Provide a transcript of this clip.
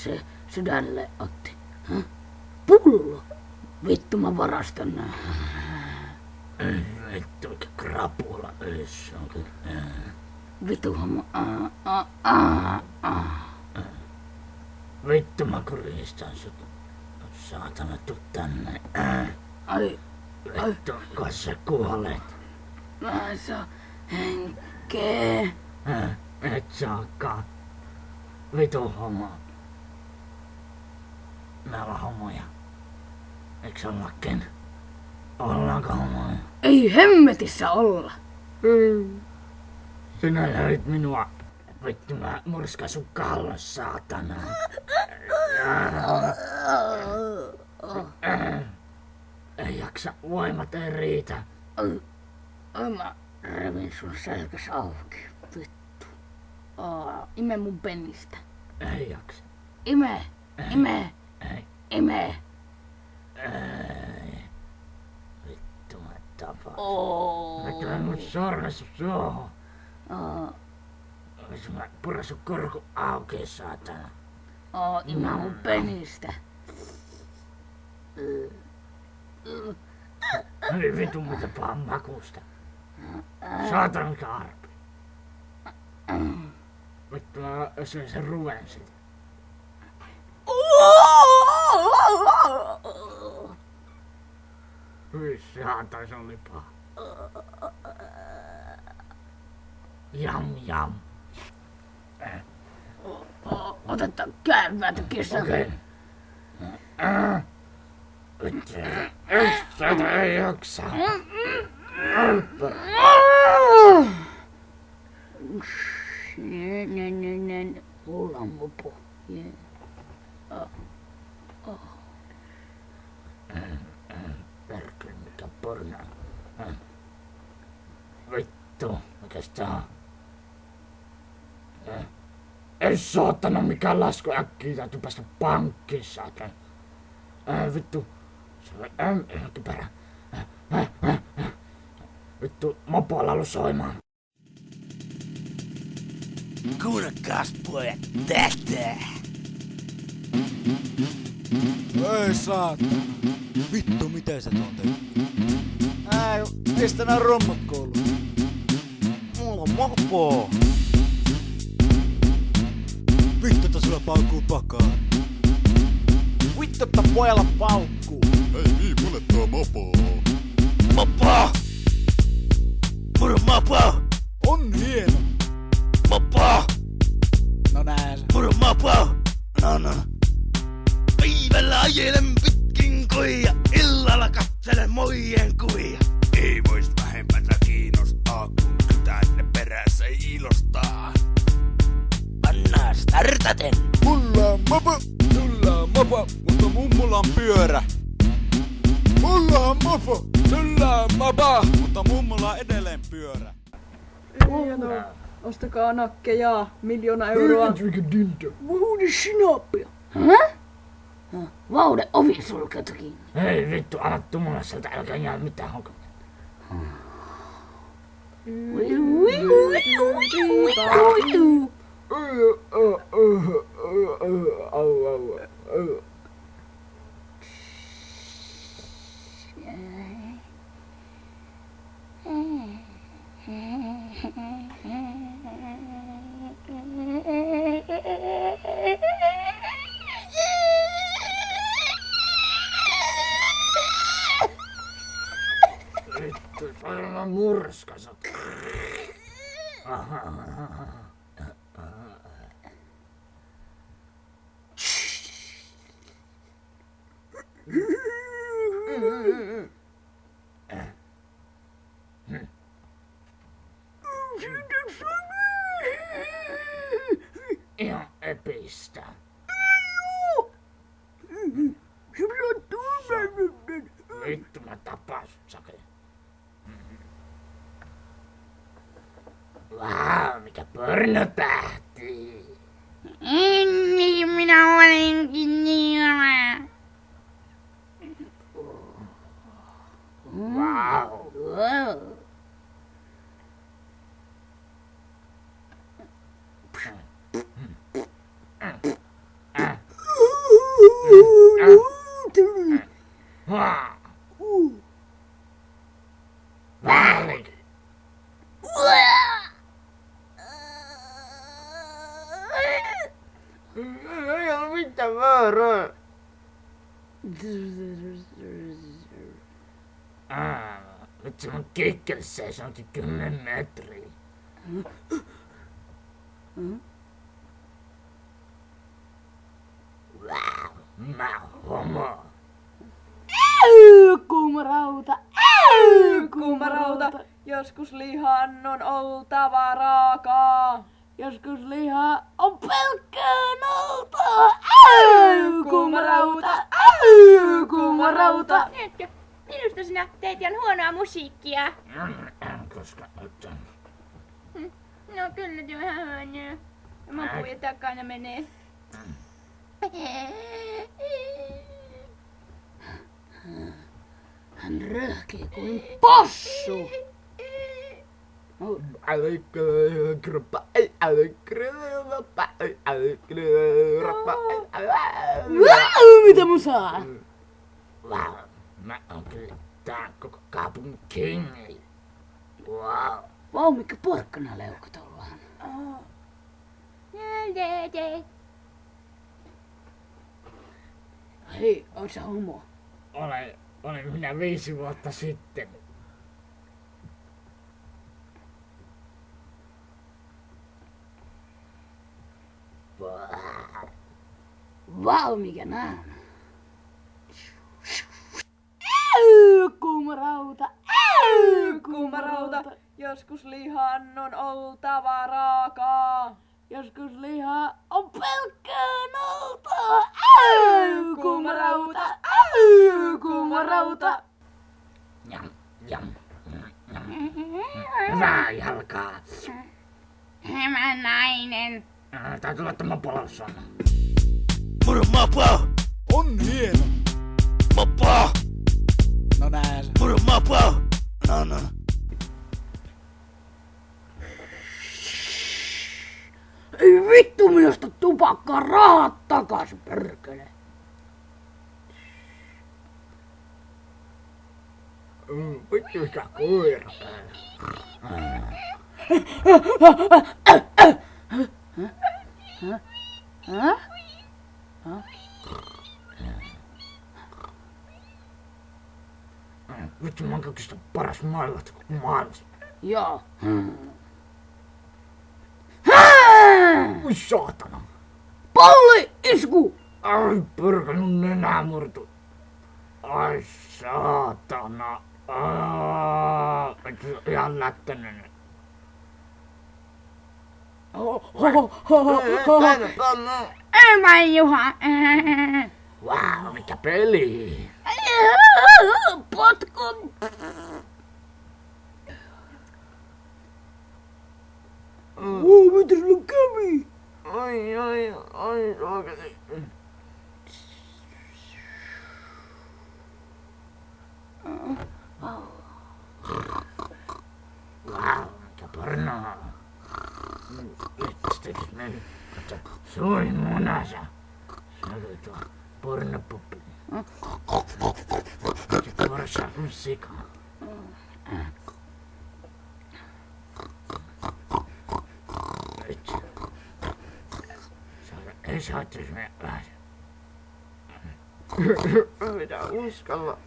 Se sydälle otti. Pullo. Vittu mä varastan nää. Vittu mikä krapula yssä on. Vittu homma. Vittu mä kuristan sut. Saatana tuu tänne. Ai. Vittu kas sä kuolet. Mä en saa henkeä. Et saakaan. Vitu homo. Me ollaan homoja. Eiks ollakin? Ollaanko homoja? Ei hemmetissä olla. Sinä löit minua. Vittu mä murskan sun kallos, saatana. Ei jaksa, voimat ei riitä. Mä revin sun selkäs auki. Vittu. Ime mun penistä. Ei jaksa. Ime. Ei. Ime. Ei. Vittu mä tapaan. Mä tulen mun sormes sun suohon. Jos mä puran sun korku auki, saatana. Ime mun penistä. Ei vitu mitä pahan makuusta. Saatana mikä arpi. Vittu mä söin sen ruven siitä. Hyi saatana, se oli paha. Jam. Otetaan käänvääntä kesä. Okei. Vittu. Sitä ei jaksa. Mulla on mopo. Perkele mikä porno. Vittu, mikäs tää on? Ei saatana mikään lasku äkkiä, täytyy päästä pankkiin saatana. Vittu, se on perä. Vittu, mopo on ollut soimaan. Kuunnelkaas pojat tätä. Ei saatana. Vittu, miten sä tuon teet? Mistä nää rommut kouluun? Mulla on mopo. Vittu, että sulla paukkuu pakaan. Vittu, että pojalla paukkuu. Ei niin, mulle tuo mopo. Mopo! Mulla on mopo! On hieno. Mopo! No näällä. Mulla on mopo! No. Päivällä ajelen pitkin koia, illalla katselen mojen kuvia. Ei vois vähempää kiinnostaa, kun tytänne perässä ilostaa. Pannaan startaten! Mulla on mopo, sulla on mopo, mutta mummulla on pyörä. Mulla on mopo, sulla on mopo, mutta mummulla on edelleen pyörä. Hienoa. Ostakaa nakkeja, 1 000 000 euroa. Vaude sinapia. Häh? Vaude ovi sulkeutu kiinni. Ei vittu, ala tumalla sieltä, älkää jää mitään honkaa. Vittu, aivan murskassa. Ihan epistä. Vittu, mä tapaan sut, sakeli. Vau, mikä pornotähti. Ai, minä olenkin niin hyvä. Wow. Wow. Väärin. Ei ole mitään väärää. Nyt se mun kikkelissä ei sanonkin 10 metriä. Wow, mä homo. Kuuma rauta. Kuuma rauta, joskus lihan on oltava raakaa. Joskus liha on pelkkää noutaa. Kuuma rauta. Kuuma rauta. Nytkö? Minusta sinä teet ihan huonoa musiikkia. Koska nyt No kyllä se on ihan huonoa. Mun puhuja takana menee. Hän röhkii kuin possu. Mitä mun saa? Wow, mä oon kyllä tää koko kaupungin kingi. Wow. Vau, mikä porkkana leuka tuolla on. Hei, oot sä homo? Olen minä 5 vuotta sitten. Vau, mikä nää. Kuuma rauta. Kuuma rauta, joskus lihan on oltava raakaa. Joskus liha on pelkkää noutaa. Kuuma rauta. Kuuma rauta. Jam, jam, jam. Hyvää jalkaa. Hyvä nainen. Täytyy laittaa mopolosson. Moro mapa! On hieno. Mapa! No nää se. Moro mapa! No. Ei vittu minusta tupakkaa, rahat takas, perkele. Vittu mikä koira. Vittu mä oon kaikista paras maailmasta koko maailmassa. Joo. Oi saatana. Palli isku! Ai perkele, mun nenä murtu. Ai saatana. Ihan lättönen. Ei vain Juha. Wow, mikä peli. Potkun! Mitä sulla kävi? Ai oikeesti. Wow, mikä pornoa. Nyt tekis meni. Suin munansa. Se oli tuo pornopuppi. Se porsaa kuin sika. Nyt. Ei saattais mennä vähän. Mitä uskalla.